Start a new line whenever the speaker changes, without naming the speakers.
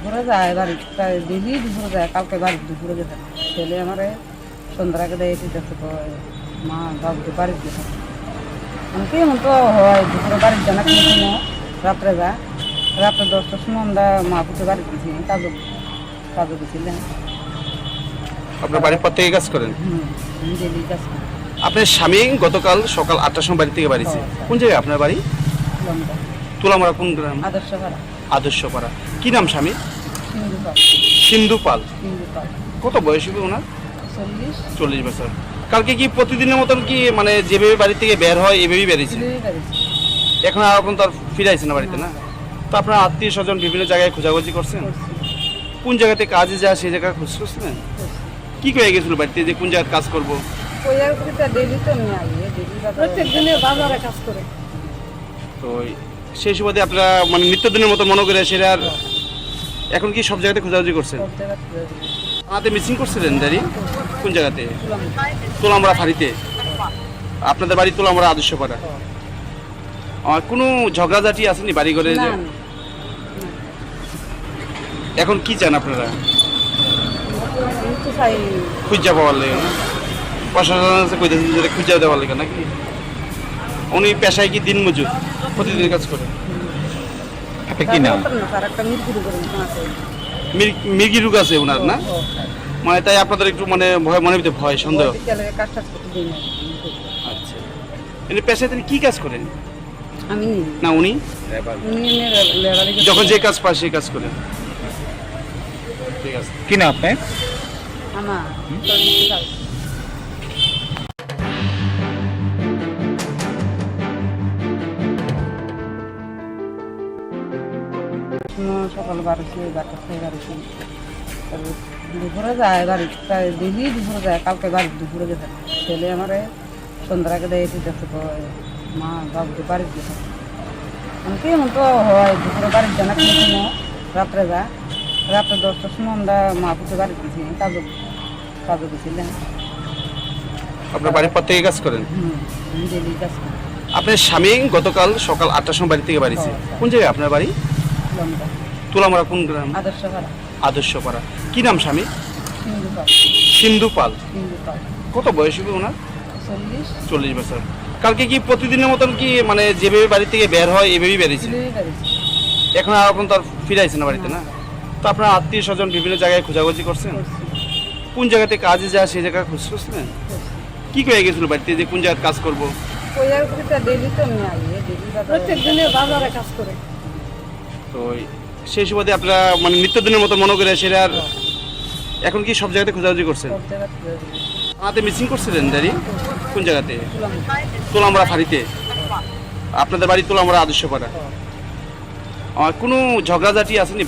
দুপুরে যায় বাড়িতে, ডেলি দুপুরে যায়, কালকে বাড়িতে দুপুরে গেছে। ছেলে আমারে সন্ধ্যার আগে দেয় দেখতে কয় মা বাবুকে বাড়িতে গেছে। এমনকি এমন তো হয় দুপুরে বাড়িতে যায় না, কোনো সময় রাত্রে যায়। রাত্রে 10টার সময় আমরা মা পুকে বাড়িতে গেছি, কাজও গেছিলেন।
আপনার বাড়ির পর থেকে কাজ করেন?
ডেলি কাজ করি।
আপনার স্বামী গতকাল সকাল 8টার সময় বাড়ি থেকে বাড়িছে। কোন জায়গায় আপনার বাড়ি?
লম্বা
তুলামারা কোন গ্রাম?
আদর্শ ভাড়া
আদর্শপাড়া। কি নাম স্বামী?
সিন্ধুপাল।
সিন্ধুপাল।
সিন্ধুপাল
কত বয়স হবে ওনার?
40
40 বছর। কালকে কি প্রতিদিনের মতন কি মানে যেভাবে বাড়ি থেকে বের হয় এভাবেই বেরিয়েছে?
ডেলি বাড়িছে।
এখন আর এখন তো আর ফিরাইছে না বাড়িতে, না? তো আপনার আত্মীয় স্বজন বিভিন্ন জায়গায় খোঁজাখুঁজি করছেন? কোন জায়গাতে কাজে যায় সেই জায়গায় খোঁজ করছিলেন? কি করে গেছিল বাড়িতে যে কোন জায়গায় কাজ করবো?
কইয়ার করিটা ডেলি তো নিয়ে আইয়ে, ডেলি প্রত্যেক দিনে বাজারে কাজ করে।
তো সেই সুবাদে আপনারা মানে নিত্যদিনের মতো মনে করে সেটা আর এখন কি সব জায়গাতে খোঁজাখুঁজি করছেন?
সব জায়গা খুঁজে দিবে।
আমাদের মিসিং করছিলেন দাঁড়ি কোন জায়গাতে? তোলামরা ফাঁড়িতে। আপনাদের বাড়ি তোলামরা আদর্শপাড়া। কোনো ঝগড়াঝাটি আসেনি বাড়ি ঘরে?
না,
যে
না,
এখন কি চান আপনারা?
আমি তো চাই
খুঁজা পাওয়ার লেগে না? প্রশাসন আছে কইতেছেন যে খুঁজা দেওয়ার লেগে নাকি? উনি পেশায় কি দিন মজুর, প্রতিদিন কাজ করে? আপনার কি নাম?
তার একটা মিরপুরি করে আছে।
মির্গি রোগ আছে ওনার, না? মানে তাই আপনাদের একটু মানে ভয়, মনে ভিতরে ভয় সন্দেহ।
বিদ্যালয়ে কাজ টাজ করতে দিই না।
আচ্ছা, এমনি পেশায় তিনি কি কাজ করেন?
আমি নি
না উনি
উনি লেবারি
যখন যে কাজ পায় সেই কাজ করেন। ঠিক আছে।
কি না আপনি?
আমার সকাল 12টার থেকে বাড়িছি। দুপুরে যায় বাড়িতে, ডেলি দুপুরে যায়, কালকে বাড়িতে দুপুরে গেছে। ছেলে আমারে সন্ধ্যার আগে দেয় দেখতে কয় মা বাবুকে বাড়িতে গেছে। এমনকি এমন তো হয় দুপুরে বাড়িতে যায় না, কোনো সময় রাত্রে যায়। রাত্রে 10টার সময় আমরা মা পুকে বাড়িতে গেছি, কাজও গেছিলেন।
আপনার বাড়ির পর থেকে কাজ করেন?
ডেলি কাজ করি।
আপনার স্বামী গতকাল সকাল 8টার সময় বাড়ি থেকে বাড়িছে। কোন জায়গায় আপনার বাড়ি?
লম্বা
তুলামারা কোন গ্রাম?
আদর্শ ভাড়া
আদর্শপাড়া। কি নাম স্বামী?
সিন্ধুপাল।
সিন্ধুপাল।
সিন্ধুপাল
কত বয়স হবে ওনার?
40
40 বছর। কালকে কি প্রতিদিনের মতন কি মানে যেভাবে বাড়ি থেকে বের হয় এভাবেই বেরিয়েছে?
ডেলি বাড়িছে।
এখন আর এখন তো আর ফিরাইছে না বাড়িতে, না? তো আপনার আত্মীয় স্বজন বিভিন্ন জায়গায় খোঁজাখুঁজি করছেন? কোন জায়গাতে কাজে যায় সেই জায়গায় খোঁজ করছিলেন? কি করে গেছিল বাড়িতে যে কোন জায়গায় কাজ করবো?
কইয়ার করিটা ডেলি তো নিয়ে আইয়ে, ডেলি প্রত্যেক দিনে বাজারে কাজ করে।
তো সেই সুবাদে আপনারা মানে নিত্যদিনের মতো মনে করে সেটা আর এখন কি সব জায়গাতে খোঁজাখুঁজি করছেন?
সব জায়গা খুঁজে দিবে।
আমাদের মিসিং করছিলেন দাঁড়ি কোন জায়গাতে? তোলামরা ফাঁড়িতে। আপনাদের বাড়ি তোলামরা আদর্শপাড়া। কোনো ঝগড়াঝাটি আসেনি